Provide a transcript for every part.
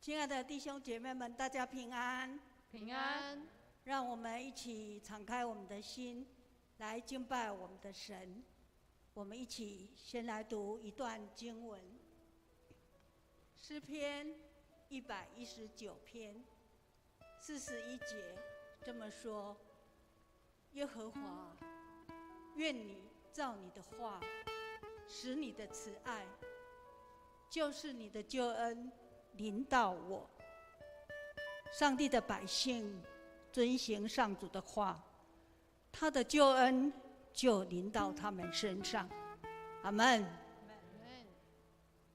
亲爱的弟兄姐妹们，大家平安！平安！让我们一起敞开我们的心，来敬拜我们的神。我们一起先来读一段经文，诗篇119篇41节这么说：耶和华，愿你照你的话，使你的慈爱，就是你的救恩临到我。上帝的百姓遵行上主的话，他的救恩就临到他们身上。阿们。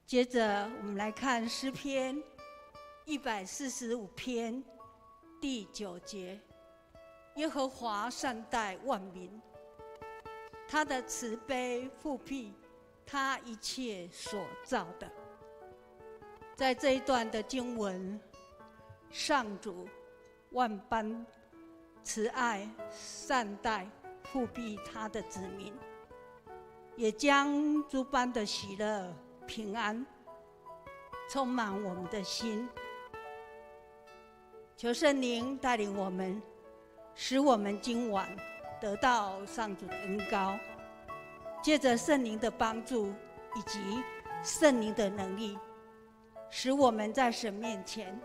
接着我们来看诗篇145篇第9节：耶和华善待万民，他的慈悲复辟他一切所造的。在这一段的经文，上主万般慈爱善待复庇他的子民，也将诸般的喜乐平安充满我们的心。求圣灵带领我们，使我们今晚得到上主的恩膏，借着圣灵的帮助以及圣灵的能力，使我们在神面前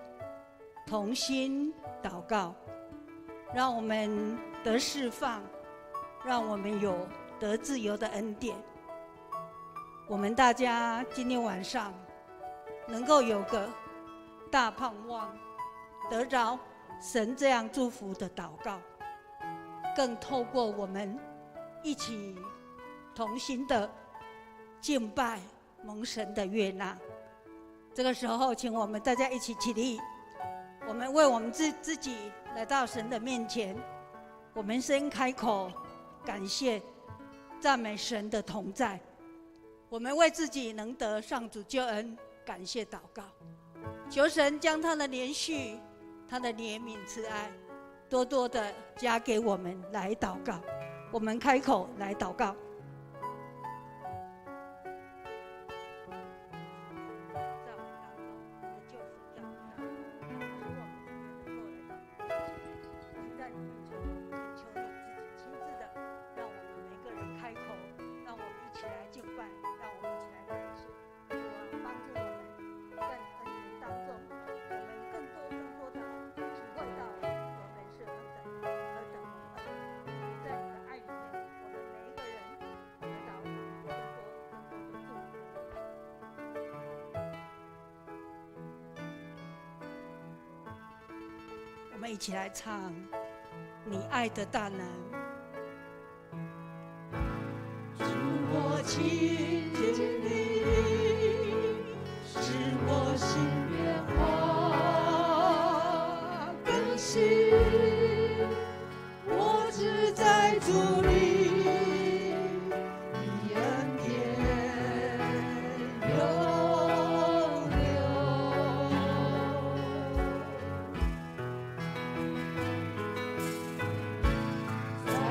同心祷告，让我们得释放，让我们有得自由的恩典。我们大家今天晚上能够有个大盼望，得着神这样祝福的祷告，更透过我们一起同心的敬拜，蒙神的悦纳。这个时候，请我们大家一起起立，我们为我们自己来到神的面前，我们先开口感谢赞美神的同在，我们为自己能得上主救恩感谢祷告，求神将他的连续他的怜悯慈爱多多的加给我们来祷告。我们开口来祷告。我们一起来唱你爱的大能。主，我亲近你，使我心变化更新，我只在主里，你恩典永留。在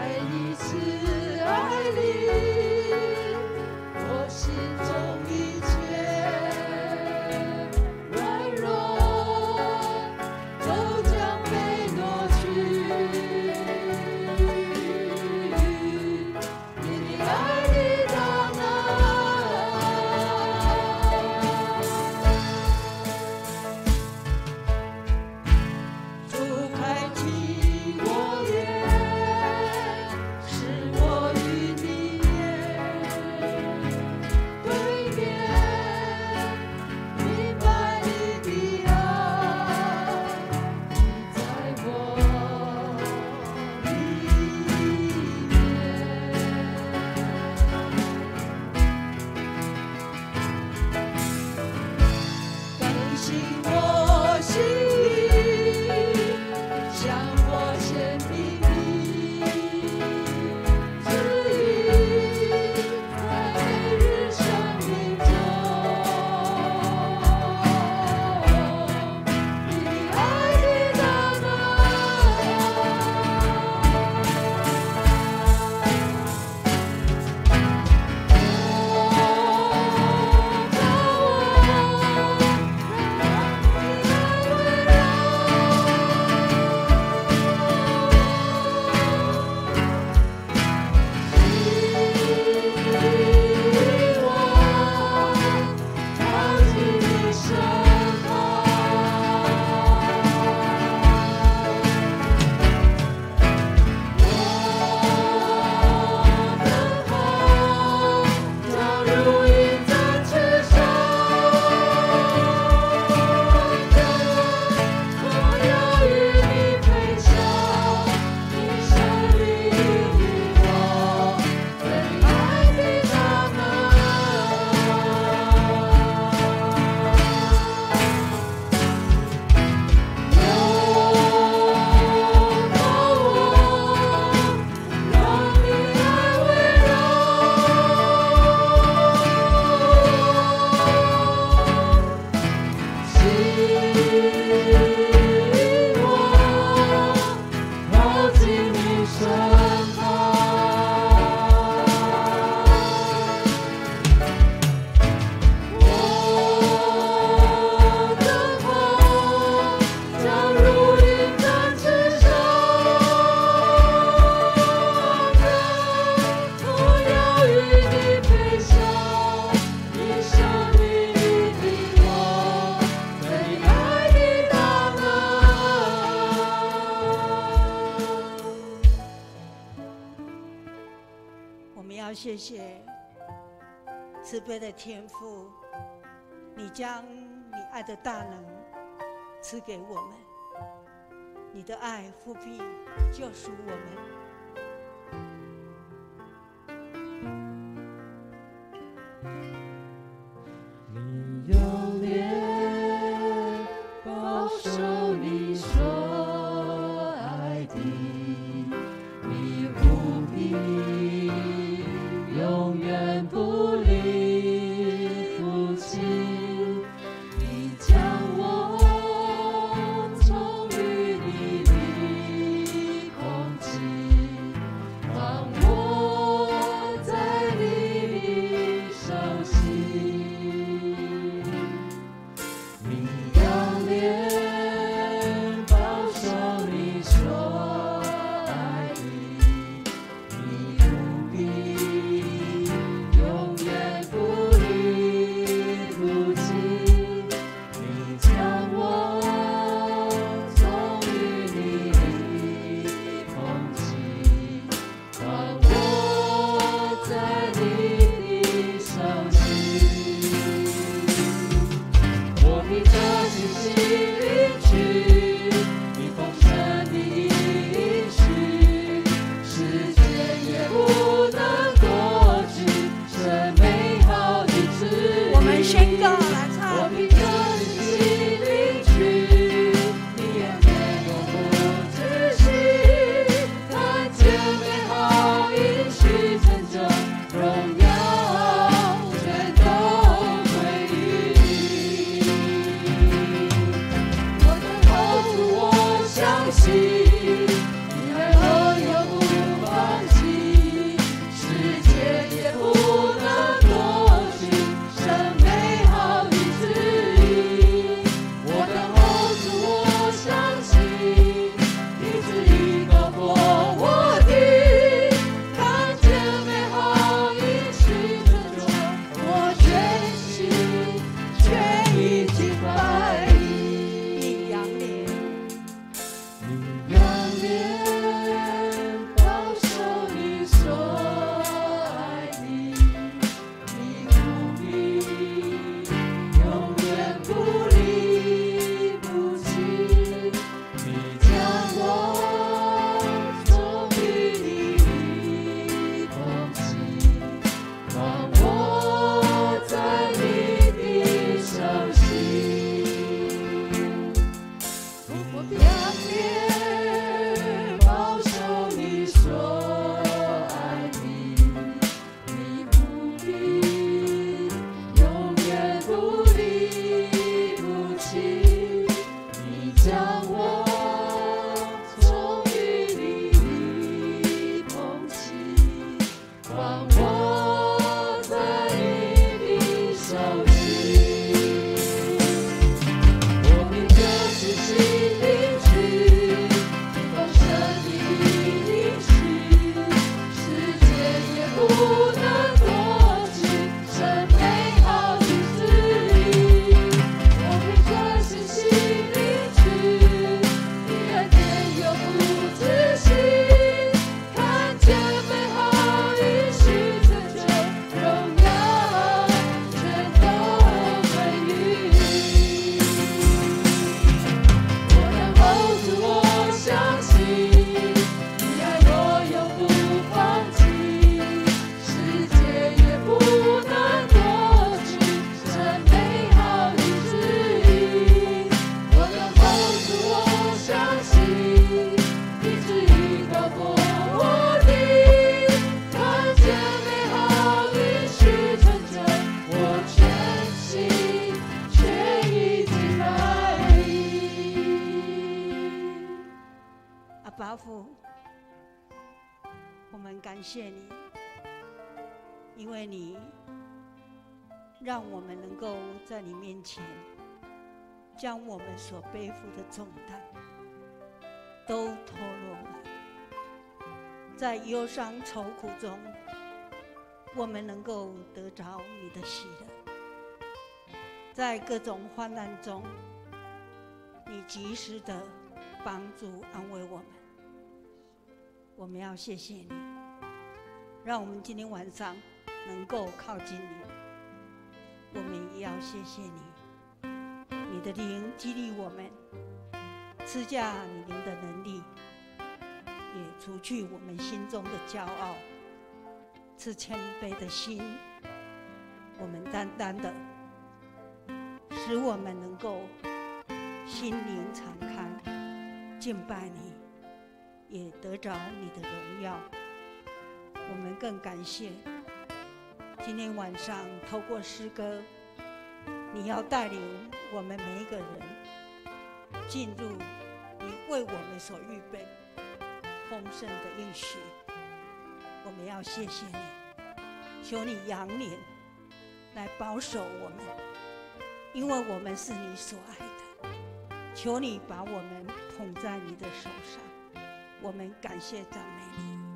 慈悲的天父，你将你爱的大能赐给我们，你的爱复辟救赎我们。你有脸保守你所爱的，你无比永远不离不弃，你将我从淤泥里空气，让我在你里熟悉。你仰脸保守你所爱的，你无比永远不离不弃，你将我从淤泥里空气，让我在你里熟悉。我凭着信心领取你丰盛的应许，世界也不能夺去这美好的旨意。我们宣告来唱。我凭着信心领取你恩典永不止息，看见美好应许成就，荣耀全都归于你。我等候主，我相信你爱我永不放弃，世界也不能夺去这美好的旨意。我等候主，我相信你旨意高过我的，看见美好应许成就，我全心全意敬拜你。你仰脸你仰脸保守你所爱的，你无比永远不离不弃，你将我从淤泥里空气，让我在你的熟悉。我仰脸保守你所爱的，你无比永远不离不弃，你将我从淤泥里空气，让我在你的手心。我凭着信心领取你丰盛的应许，世界也不能夺去这美好的旨意。我凭着信心领取你恩典永不止息，看见美好应许成就，荣耀全都归于你。我等候主，我相信你爱我永不放弃，世界也不能夺去这美好的旨意。我等候主，我相信你旨意高过我的，看见美好应许成就，我全心全意敬拜你。阿爸父，我们感谢你，因为你让我们能够在你面前，将我们所背负的重担都脱落了。在忧伤愁苦中，我们能够得着你的喜乐；在各种患难中，你及时的帮助安慰我们。我们要谢谢你，让我们今天晚上能够靠近你，谢谢你，你的灵激励我们，赐下你灵的能力，也除去我们心中的骄傲，赐谦卑的心，我们单单的，使我们能够心灵敞开，敬拜你，也得着你的荣耀。我们更感谢今天晚上透过诗歌，你要带领我们每一个人进入你为我们所预备丰盛的应许。我们要谢谢你，求你扬脸来保守我们，因为我们是你所爱的。求你把我们捧在你的手上，我们感谢赞美你。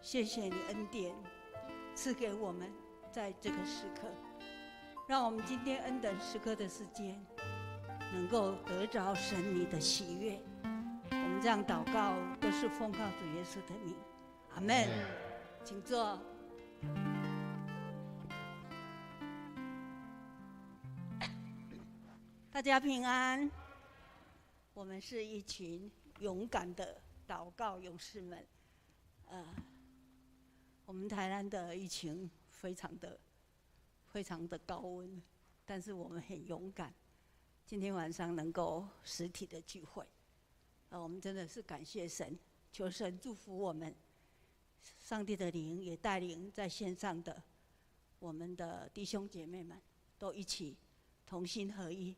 谢谢你恩典赐给我们在这个时刻，让我们今天恩等时刻的时间能够得着神你的喜悦。我们这样祷告都是奉靠主耶稣的名，阿们。请坐。大家平安。我们是一群勇敢的祷告勇士们。我们台湾的疫情非常的高温，但是我们很勇敢。今天晚上能够实体的聚会，我们真的是感谢神，求神祝福我们。上帝的灵也带领在线上的我们的弟兄姐妹们，都一起同心合一，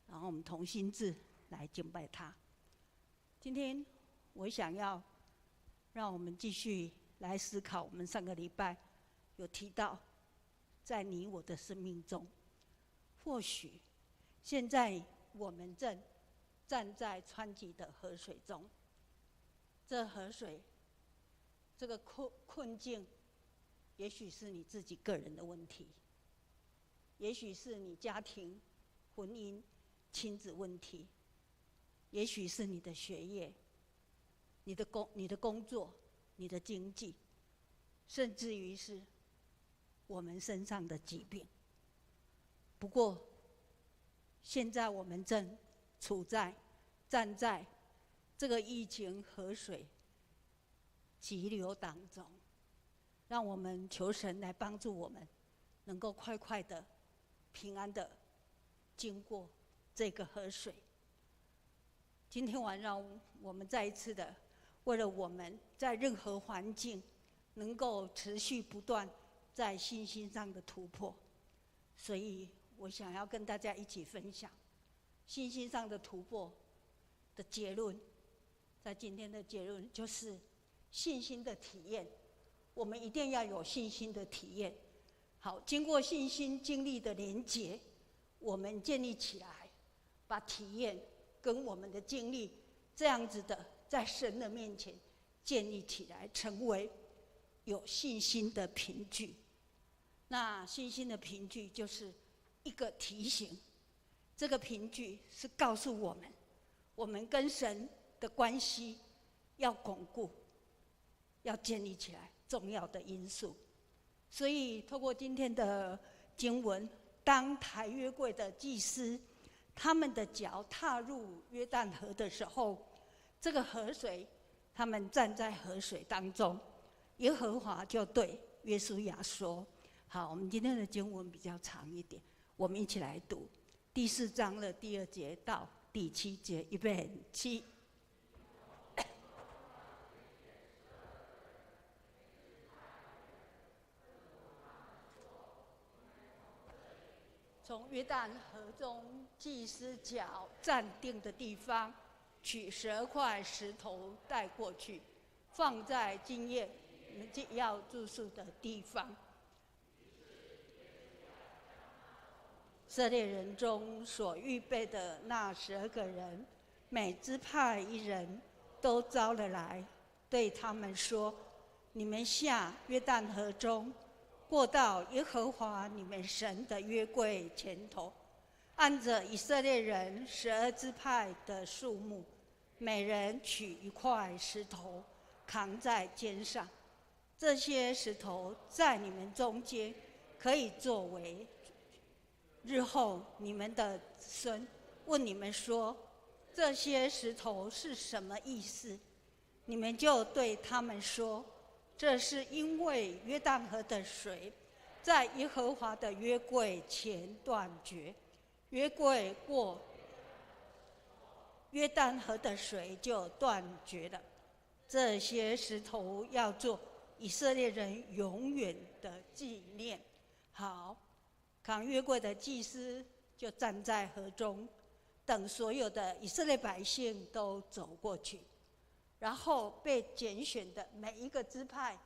然后我们同心志来敬拜他。今天我想要让我们继续来思考，我们上个礼拜有提到，在你我的生命中，或许现在我们正站在湍急的河水中，这河水，这个困境，也许是你自己个人的问题，也许是你家庭、婚姻、亲子问题，也许是你的学业、你的工作、你的经济，甚至于是我们身上的疾病。不过，现在我们正站在这个疫情河水急流当中，让我们求神来帮助我们，能够快快的、平安的经过这个河水。今天晚上，我们再一次的为了我们在任何环境能够持续不断在信心上的突破。所以我想要跟大家一起分享信心上的突破的结论。在今天的结论就是信心的体验，我们一定要有信心的体验。好，经过信心经历的连结，我们建立起来，把体验跟我们的经历这样子的在神的面前建立起来，成为有信心的凭据。那信心的凭据就是一个提醒，这个凭据是告诉我们，我们跟神的关系要巩固，要建立起来重要的因素。所以透过今天的经文，当抬约柜的祭司他们的脚踏入约旦河的时候，这个河水，他们站在河水当中，耶和华就对约书亚说。好，我们今天的经文比较长一点，我们一起来读第4章的第2节到第7节，预备起。从约旦河中祭司脚站定的地方，取12块石头带过去，放在今夜你们要住宿的地方。以色列人中所预备的那12个人，每支派1人，都招了来，对他们说：你们下约旦河中，过到耶和华你们神的约柜前头，按着以色列人12支派的数目，每人取1块石头，扛在肩上。这些石头在你们中间，可以作为日后你们的子孙问你们说，这些石头是什么意思？你们就对他们说，这是因为约旦河的水在耶和华的约柜前断绝，约柜过约旦河的水就断绝了。这些石头要做以色列人永远的纪念。好，扛约柜的祭司就站在河中，等所有的以色列百姓都走过去，然后被拣选的每一个支派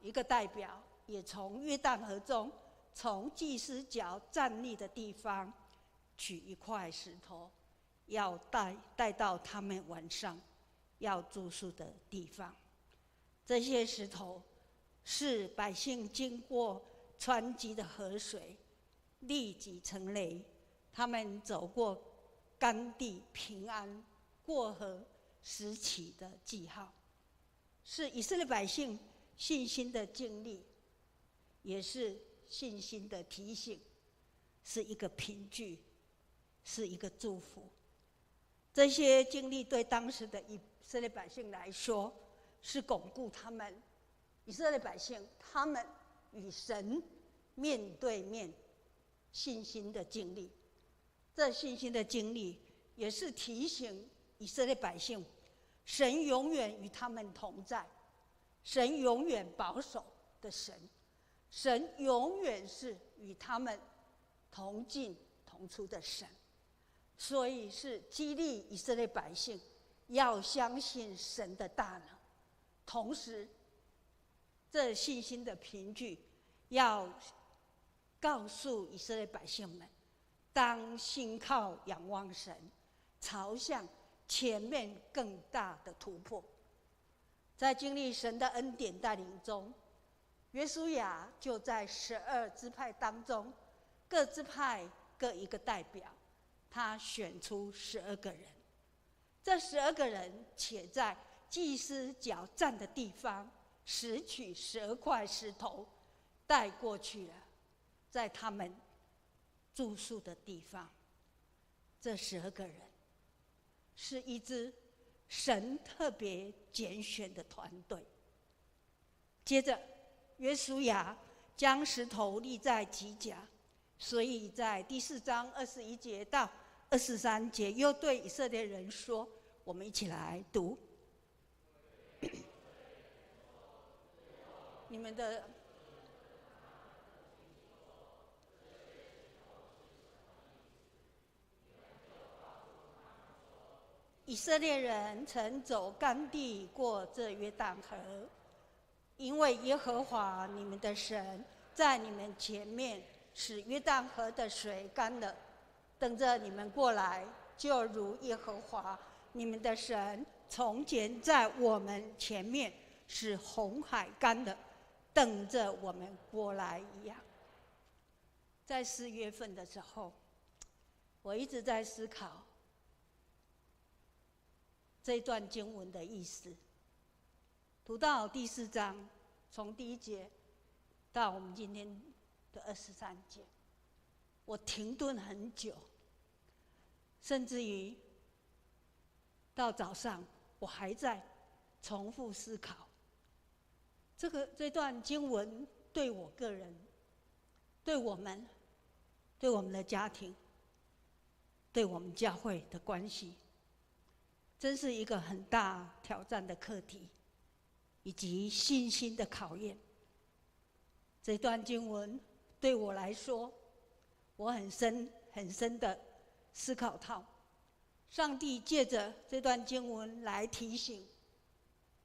一个代表也从约旦河中，从祭司脚站立的地方取1块石头，要带到他们晚上要住宿的地方。这些石头是百姓经过湍急的河水，立即成雷，他们走过干地平安，过河拾起的记号，是以色列百姓信心的经历，也是信心的提醒，是一个凭据，是一个祝福。这些经历对当时的以色列百姓来说，是巩固他们以色列百姓他们与神面对面信心的经历。这信心的经历也是提醒以色列百姓，神永远与他们同在，神永远保守的神，神永远是与他们同进同出的神。所以是激励以色列百姓要相信神的大能，同时这信心的凭据要告诉以色列百姓们，当信靠仰望神，朝向前面更大的突破。在经历神的恩典带领中，约书亚就在12支派当中，各支派各一个代表，他选出12个人。这12个人且在祭司脚站的地方拾取12块石头带过去了，在他们住宿的地方。这12个人是一支神特别拣选的团队。接着约书亚将石头立在吉甲，所以在第4章21节到23节又对以色列人说，我们一起来读。你们的以色列人曾走干地过这约旦河，因为耶和华你们的神在你们前面使约旦河的水干了，等着你们过来，就如耶和华你们的神从前在我们前面使红海干了，等着我们过来一样。在4月份的时候，我一直在思考这段经文的意思。读到第4章，从第1节到我们今天的23节，我停顿很久，甚至于到早上我还在重复思考这段经文对我个人、对我们的家庭、对我们教会的关系，真是一个很大挑战的课题，以及信心的考验。这段经文对我来说，我很深的思考到，上帝借着这段经文来提醒，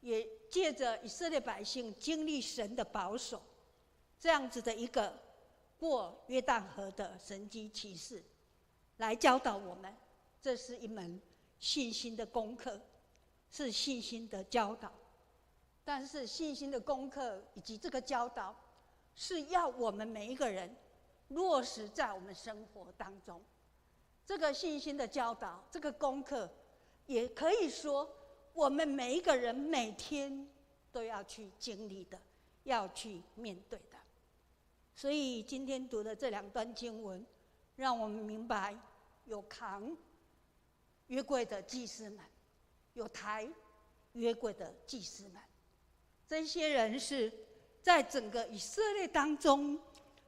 也借着以色列百姓经历神的保守，这样子的一个过约旦河的神迹奇事，来教导我们，这是一门信心的功课，是信心的教导。但是信心的功课以及这个教导，是要我们每一个人落实在我们生活当中。这个信心的教导，这个功课，也可以说我们每一个人每天都要去经历的，要去面对的。所以今天读的这2段经文，让我们明白，有扛约柜的祭司们，有抬约柜的祭司们，这些人是在整个以色列当中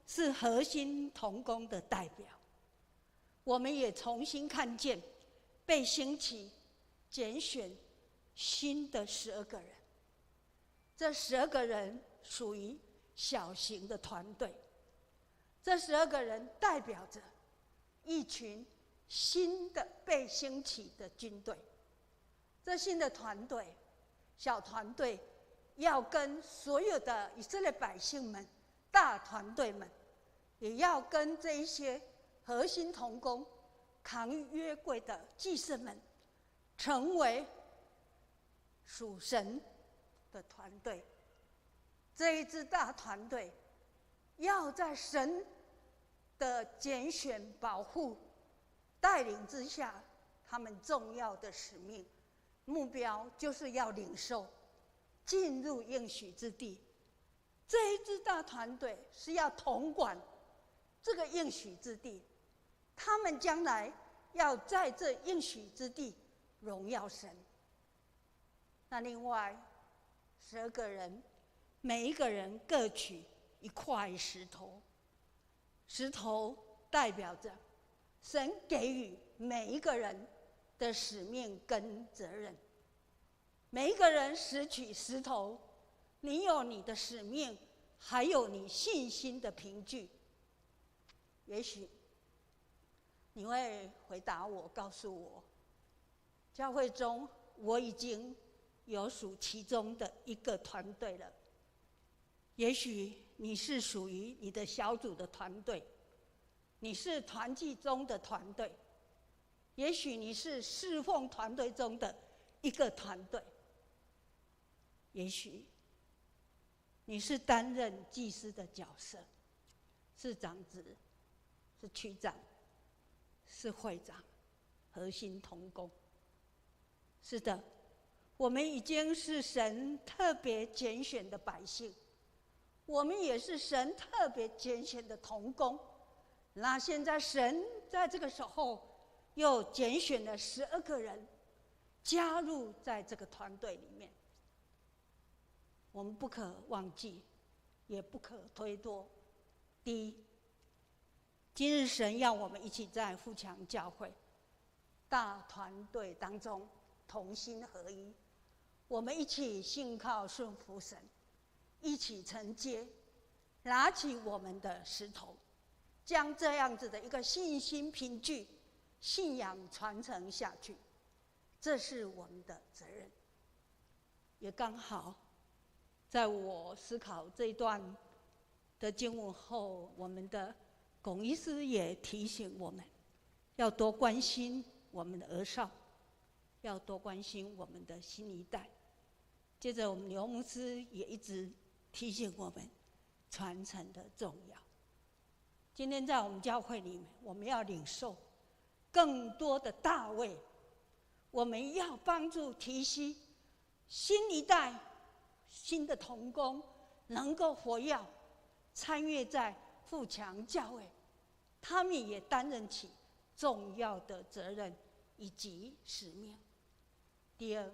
是核心同工的代表。我们也重新看见被兴起拣选新的12个人，这12个人属于小型的团队，这12个人代表着一群新的被兴起的军队。这新的团队、小团队，要跟所有的以色列百姓们、大团队们，也要跟这一些核心同工、扛约柜的祭司们，成为属神的团队。这一支大团队，要在神的拣选、保护、带领之下，他们重要的使命、目标，就是要领受进入应许之地。这一支大团队是要统管这个应许之地，他们将来要在这应许之地荣耀神。那另外12个人，每一个人各取一块石头，石头代表着神给予每一个人的使命跟责任。每一个人拾取石头，你有你的使命，还有你信心的凭据。也许你会回答我，告诉我，教会中我已经有属其中的一个团队了。也许你是属于你的小组的团队，你是团契中的团队，也许你是侍奉团队中的一个团队，也许你是担任祭司的角色，是长子，是区长，是会长，核心同工。是的，我们已经是神特别拣选的百姓，我们也是神特别拣选的同工。那现在神在这个时候又拣选了12个人加入在这个团队里面。我们不可忘记，也不可推脱。第一，今日神要我们一起在富强教会大团队当中同心合一，我们一起信靠顺服神，一起承接，拿起我们的石头，将这样子的一个信心凭据、信仰传承下去，这是我们的责任。也刚好，在我思考这一段的经文后，我们的龚医师也提醒我们，要多关心我们的儿少，要多关心我们的新一代。接着，我们刘牧师也一直提醒我们传承的重要。今天在我们教会里面，我们要领受更多的大卫，我们要帮助提携新一代新的同工，能够活跃参与在富强教会，他们也担任起重要的责任以及使命。第二，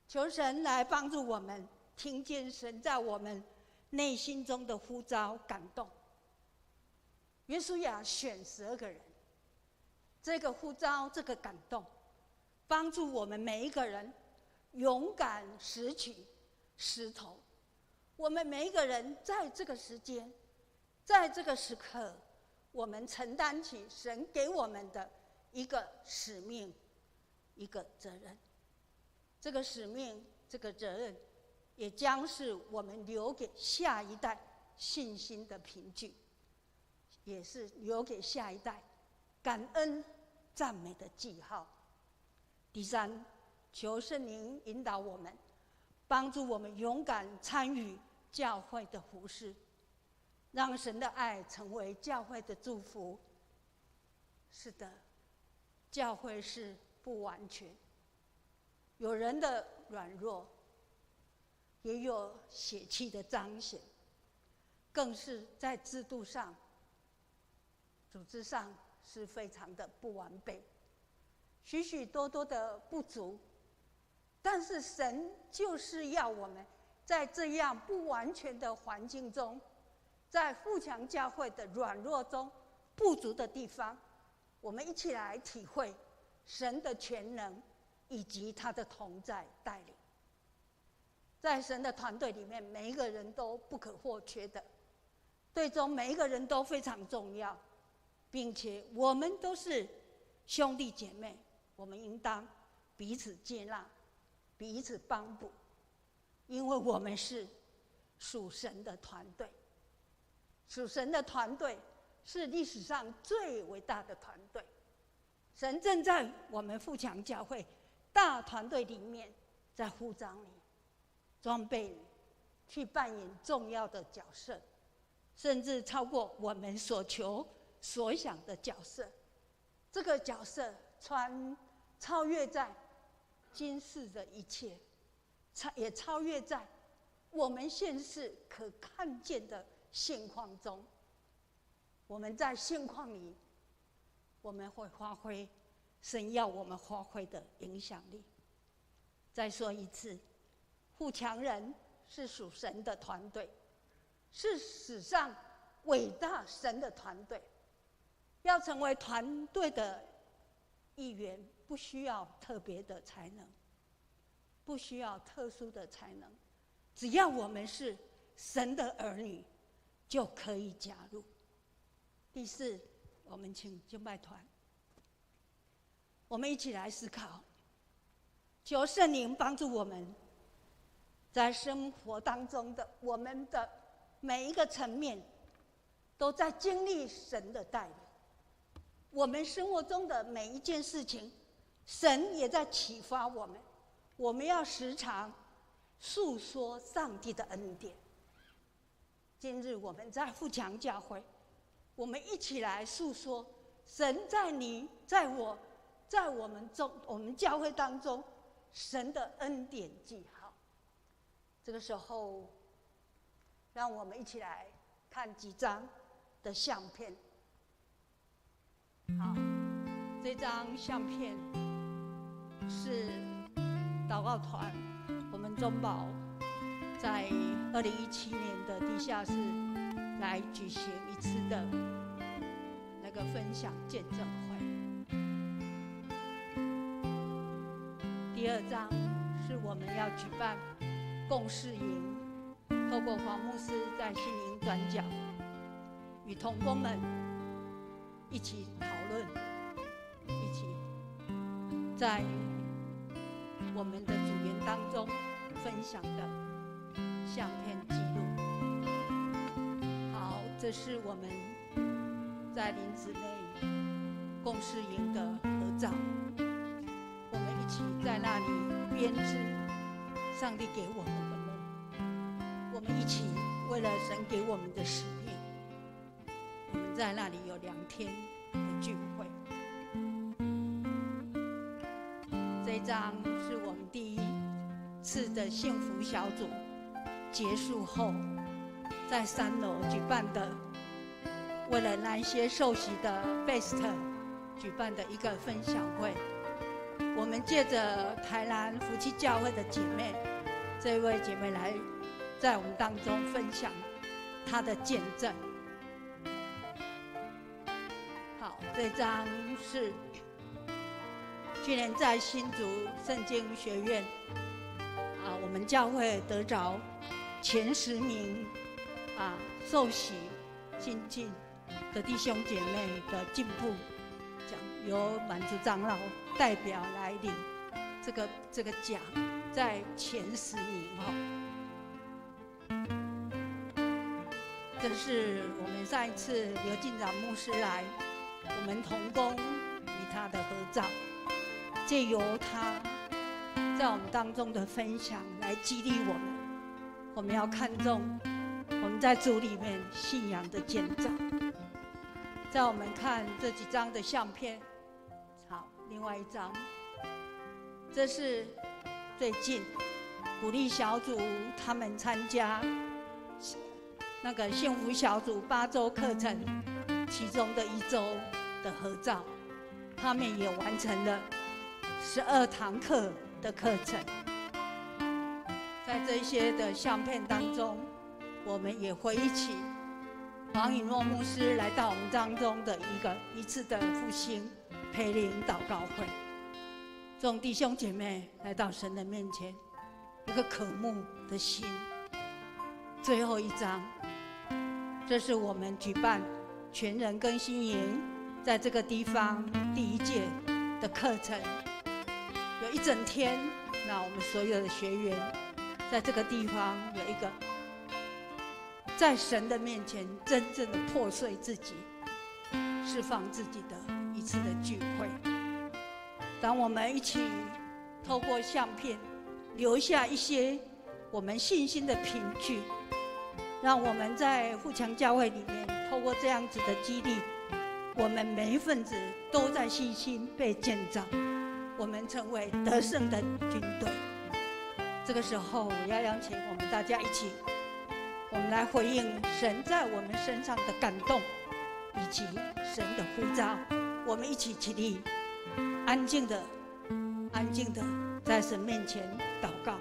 求神来帮助我们听见神在我们内心中的呼召感动。约书亚选12个人，这个呼召，这个感动，帮助我们每一个人勇敢拾取石头。我们每一个人在这个时间，在这个时刻，我们承担起神给我们的一个使命，一个责任。这个使命，这个责任，也将是我们留给下一代信心的凭据，也是留给下一代感恩赞美的记号。第三，求圣灵引导我们，帮助我们勇敢参与教会的服事，让神的爱成为教会的祝福。是的，教会是不完全，有人的软弱，也有血气的彰显，更是在制度上、组织上是非常的不完备，许许多多的不足。但是神就是要我们在这样不完全的环境中，在富强教会的软弱中、不足的地方，我们一起来体会神的全能以及他的同在带领。在神的团队里面，每一个人都不可或缺的，最终每一个人都非常重要，并且我们都是兄弟姐妹，我们应当彼此接纳，彼此帮补，因为我们是属神的团队。属神的团队是历史上最伟大的团队。神正在我们富强教会大团队里面，在呼召你、装备你，去扮演重要的角色，甚至超过我们所求所想的角色。这个角色超越在今世的一切，也超越在我们现世可看见的现况中。我们在现况里，我们会发挥神要我们发挥的影响力。再说一次，富强人是属神的团队，是史上伟大神的团队。要成为团队的一员，不需要特别的才能，不需要特殊的才能，只要我们是神的儿女，就可以加入。第四，我们请敬拜团，我们一起来思考，求圣灵帮助我们，在生活当中的我们的每一个层面，都在经历神的带领。我们生活中的每一件事情，神也在启发我们。我们要时常诉说上帝的恩典。今日我们在富强教会，我们一起来诉说神在你、在我、在我们教会当中神的恩典记号。这个时候，让我们一起来看几张的相片。好，这张相片是祷告团，我们中保在2017年的地下室来举行一次的那个分享见证会。第二张是我们要举办共事营透过黄牧师在心灵转角，与同工们一起讨论，一起在我们的组员当中分享的相片记录。好，这是我们在林子内共事营的合照，我们一起在那里编织上帝给我们的梦，我们一起为了神给我们的使命，我们在那里有2天的聚会。这一张是我们第一次的幸福小组结束后，在3楼举办的，为了那些受洗的 Best 举办的一个分享会。我们借着台南福气教会的姐妹，这位姐妹来在我们当中分享她的见证。好，这张是去年在新竹圣经学院我们教会得着前10名受洗精进的弟兄姐妹的进步奖，由满族长老代表来领这个奖，在前10名这是我们上一次刘进长牧师来，我们同工与他的合照，借由他在我们当中的分享来激励我们，我们要看重我们在主里面信仰的建造。在我们看这几张的相片，好，另外一张，这是最近鼓励小组他们参加那个幸福小组8周课程其中的1周的合照，他们也完成了12堂课的课程。在这些的相片当中，我们也回忆起黄以诺牧师来到我们当中的一次的复兴培灵祷告会，众弟兄姐妹来到神的面前，一个渴慕的心。最后一张，这是我们举办全人更新营在这个地方第1届的课程，有1整天，那我们所有的学员在这个地方有一个在神的面前真正的破碎自己、释放自己的一次的聚会。当我们一起透过相片留下一些我们信心的凭据，让我们在富强教会里面透过这样子的激励，我们每一份子都在信心被建造，我们成为得胜的军队。这个时候，我要邀请我们大家一起，我们来回应神在我们身上的感动，以及神的呼召。我们一起起立，安静的在神面前祷告。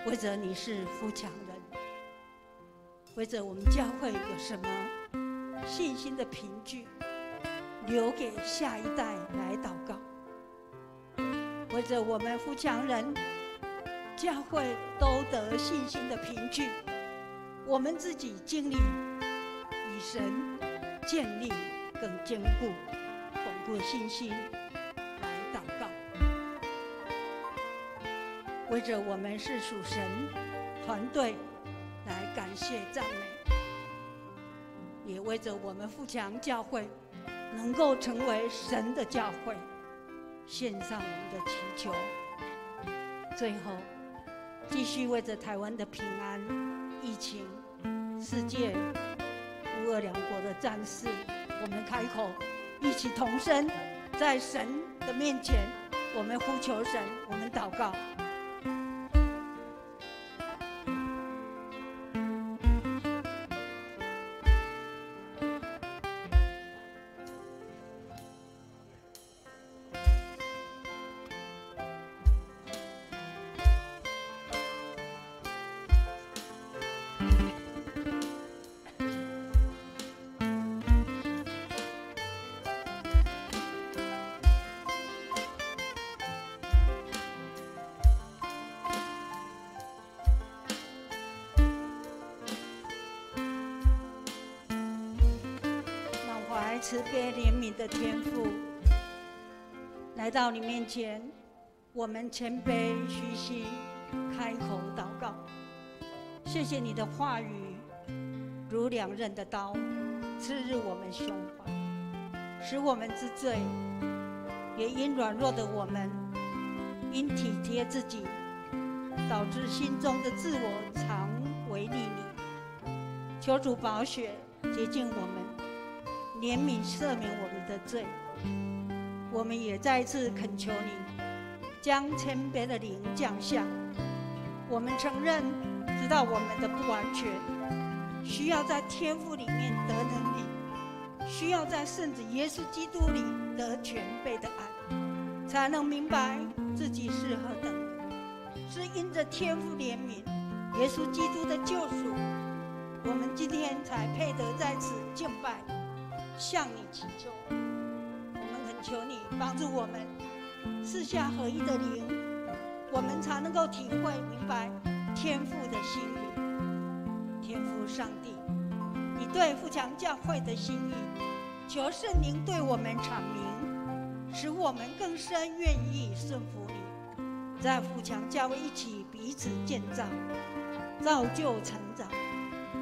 为着你是富强人，为着我们教会有什么信心的凭据，留给下一代来祷告。为着我们富强人教会都得信心的凭据，我们自己经历与神建立更坚固巩固的信心来祷告。为着我们是属神团队来感谢赞美，也为着我们富强教会能够成为神的教会献上我们的祈求。最后继续为着台湾的平安、疫情、世界乌俄两国的战事，我们开口一起同声，在神的面前，我们呼求神，我们祷告。慈悲怜悯的天父，来到你面前，我们谦卑虚心，开口祷告。谢谢你的话语如两刃的刀，刺入我们胸怀，使我们知罪，也因软弱的我们，因体贴自己，导致心中的自我常违逆你。求主宝血洁净我们，怜悯赦免我们的罪。我们也再一次恳求你，将谦卑的灵降下。我们承认知道我们的不完全，需要在天父里面得能力，需要在圣子耶稣基督里得全备的爱，才能明白自己是何等。是因着天父怜悯耶稣基督的救赎，我们今天才配得在此敬拜，向你祈求。我们恳求你帮助我们四下合一的灵，我们才能够体会明白天父的心意。天父上帝，你对富强教会的心意，求圣灵对我们阐明，使我们更深愿意顺服你，在富强教会一起彼此建造，造就成长，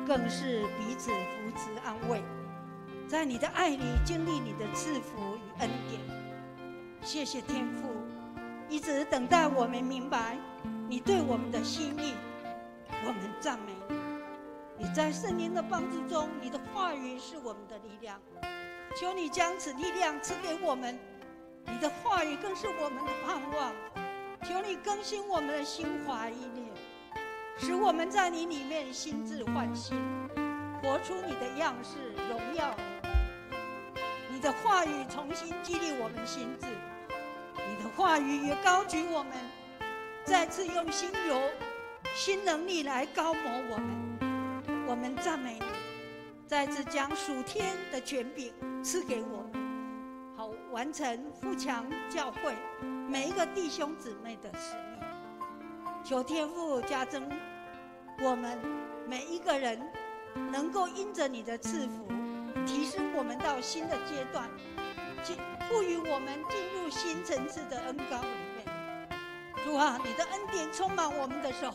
更是彼此扶持安慰，在你的爱里经历你的赐福与恩典。谢谢天父，一直等待我们明白你对我们的心意。我们赞美你，你在圣灵的帮助中，你的话语是我们的力量。求你将此力量赐给我们，你的话语更是我们的盼望。求你更新我们的心怀意念，使我们在你里面心智焕新，活出你的样式荣耀你。你的话语重新激励我们心智，你的话语也高举我们，再次用新油、新能力来高摩我们。我们赞美你，再次将属天的权柄赐给我们，好完成富强教会每一个弟兄姊妹的使命。求天父加增我们每一个人，能够因着你的赐福，提升我们到新的阶段，赋予我们进入新层次的恩膏里面。主啊，你的恩典充满我们的时候，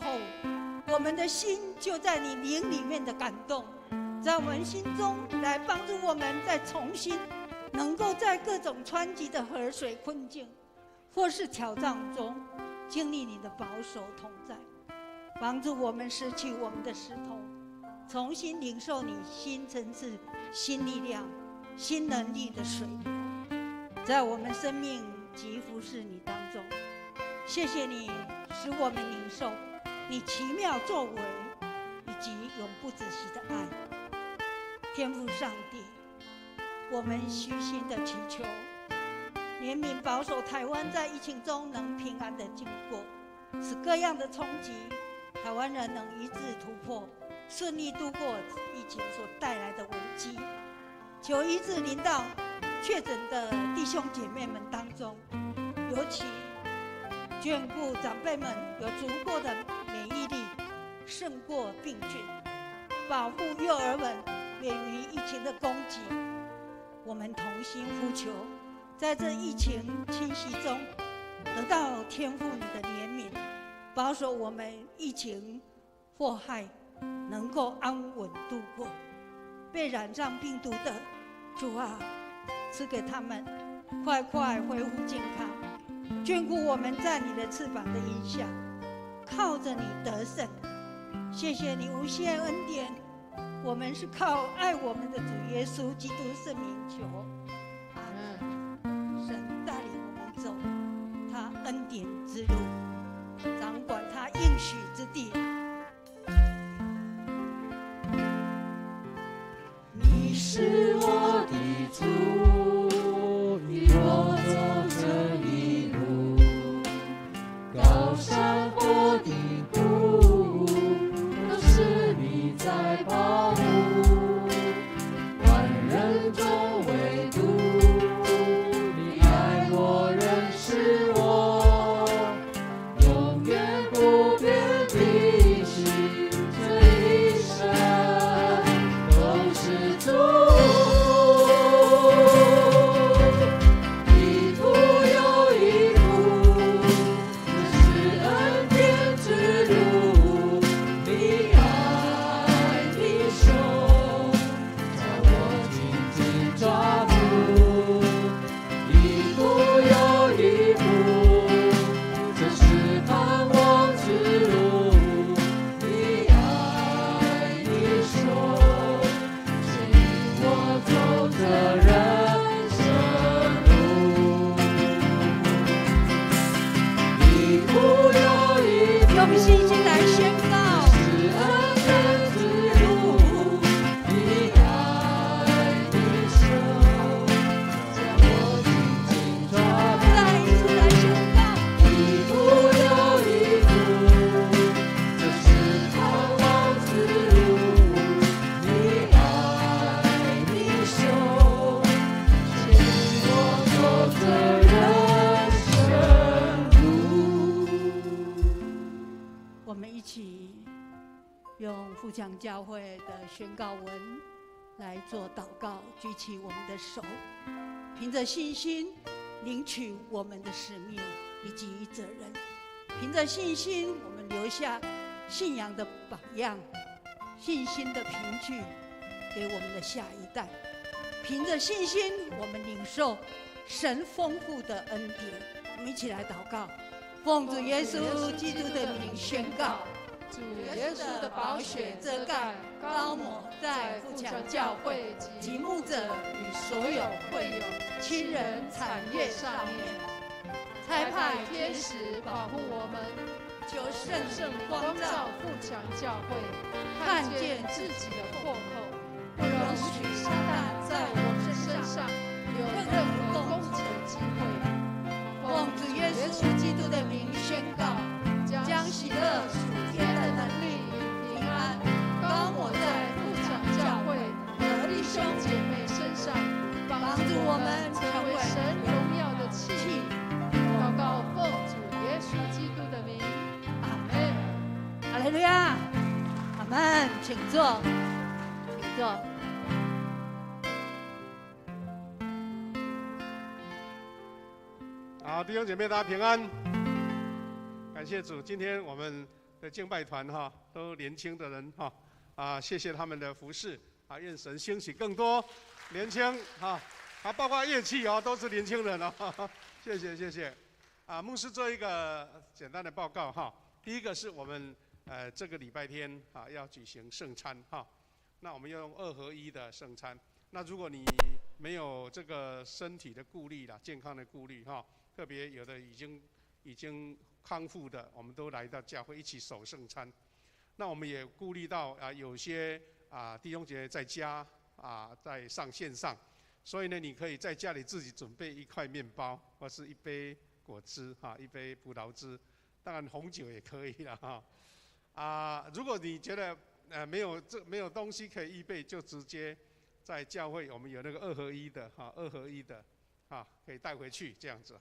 我们的心就在你灵里面的感动，在我们心中来帮助我们再重新能够在各种湍急的河水困境或是挑战中经历你的保守同在，帮助我们拾起我们的石头，重新领受你新层次、新力量、新能力的水流，在我们生命及服侍你当中。谢谢你使我们领受你奇妙作为以及永不止息的爱。天父上帝，我们虚心的祈求怜悯保守台湾在疫情中能平安的经过，使各样的冲击台湾人能一致突破，顺利度过疫情所带来的危机。求医治临到确诊的弟兄姐妹们当中，尤其眷顾长辈们有足够的免疫力，胜过病菌，保护幼儿们免于疫情的攻击。我们同心呼求，在这疫情侵袭中得到天父你的怜悯，保守我们疫情祸害能够安稳度过。被染上病毒的主啊，赐给他们快快恢复健康，眷顾我们在你的翅膀的荫下，靠着你得胜。谢谢你无限恩典，我们是靠爱我们的主耶稣基督圣名求，阿门。神带领我们走他恩典之路，掌管他应许之地。你是我的主，你我走这一路，高山或低谷，都是你在保护，万人中唯独们一起用富强教会的宣告文来做祷告，举起我们的手，凭着信心领取我们的使命以及责任。凭着信心，我们留下信仰的榜样，信心的凭据给我们的下一代。凭着信心，我们领受神丰富的恩典。我们一起来祷告，奉主耶稣基督的名宣告：主耶稣的宝血遮盖、高抹在富强教会及牧者与所有会友、亲人、产业上面。差派天使保护我们，求圣光照富强教会，看见自己的破口，不容许撒旦在我们身上有任何攻击的机会。奉主耶稣基督的名宣告，将喜乐、属天的能力与平安高抹在富强教会和弟兄姐妹身上，帮助我们成为神荣耀的器皿。祷告奉主耶稣基督的名，阿们。哈利路亚，阿们。请坐，请坐。好，弟兄姐妹，大家平安。感谢主，今天我们的敬拜团都年轻的人谢谢他们的服侍愿神兴起更多年轻包括乐器都是年轻人谢谢谢谢。牧师做一个简单的报告第一个是我们这个礼拜天要举行圣餐那我们要用2合1的圣餐。那如果你没有这个身体的顾虑健康的顾虑特别有的已经康复的，我们都来到教会一起守圣餐。那我们也顾虑到有些弟兄姐妹在家在线上，所以呢，你可以在家里自己准备一块面包，或是一杯果汁一杯葡萄汁，当然红酒也可以了如果你觉得没有东西可以预备，就直接在教会我们有那个2合1的2合1的可以带回去这样子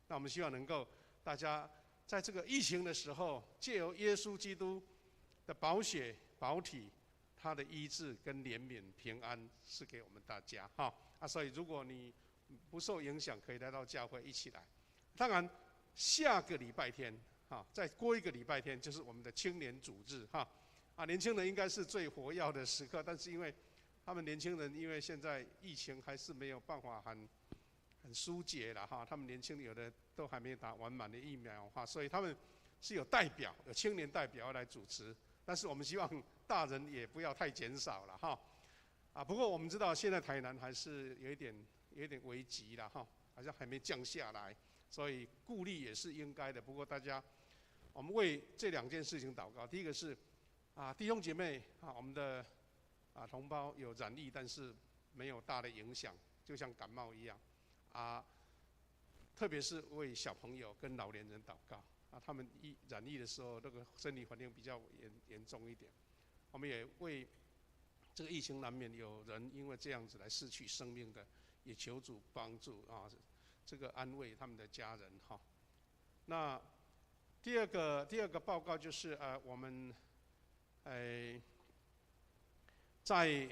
那我们希望能够大家在这个疫情的时候，借由耶稣基督的宝血宝体，他的医治跟怜悯平安是给我们大家所以如果你不受影响，可以来到教会一起来。当然下个礼拜天再过一个礼拜天就是我们的青年主日年轻人应该是最活跃的时刻，但是因为他们年轻人因为现在疫情还是没有办法很疏解了他们年轻人有的都还没打完满的疫苗所以他们是有代表，有青年代表要来主持，但是我们希望大人也不要太减少了不过我们知道现在台南还是有一点危急了好像还没降下来，所以顾虑也是应该的。不过大家，我们为这2件事情祷告。第一个是弟兄姐妹我们的同胞有染疫，但是没有大的影响，就像感冒一样特别是为小朋友跟老年人祷告他们染疫的时候，那个身体环境比较严重一点。我们也为这个疫情难免有人因为这样子来失去生命的，也求主帮助这个安慰他们的家人那第二个报告就是我们在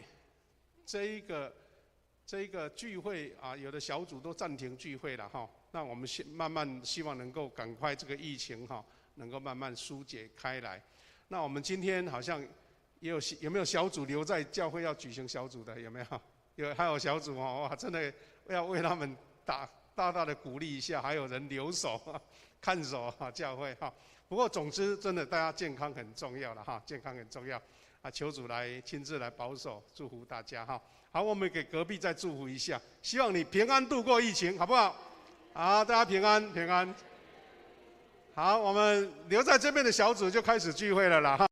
这一个聚会有的小组都暂停聚会了那我们慢慢希望能够赶快这个疫情能够慢慢疏解开来。那我们今天好像有没有小组留在教会要举行小组的？有没有？还有小组哇，真的要为他们大大的鼓励一下，还有人留守看守教会不过总之真的大家健康很重要了健康很重要求主来亲自来保守祝福大家好，我们给隔壁再祝福一下，希望你平安度过疫情，好不好？好，大家平安平安。好，我们留在这边的小组就开始聚会了啦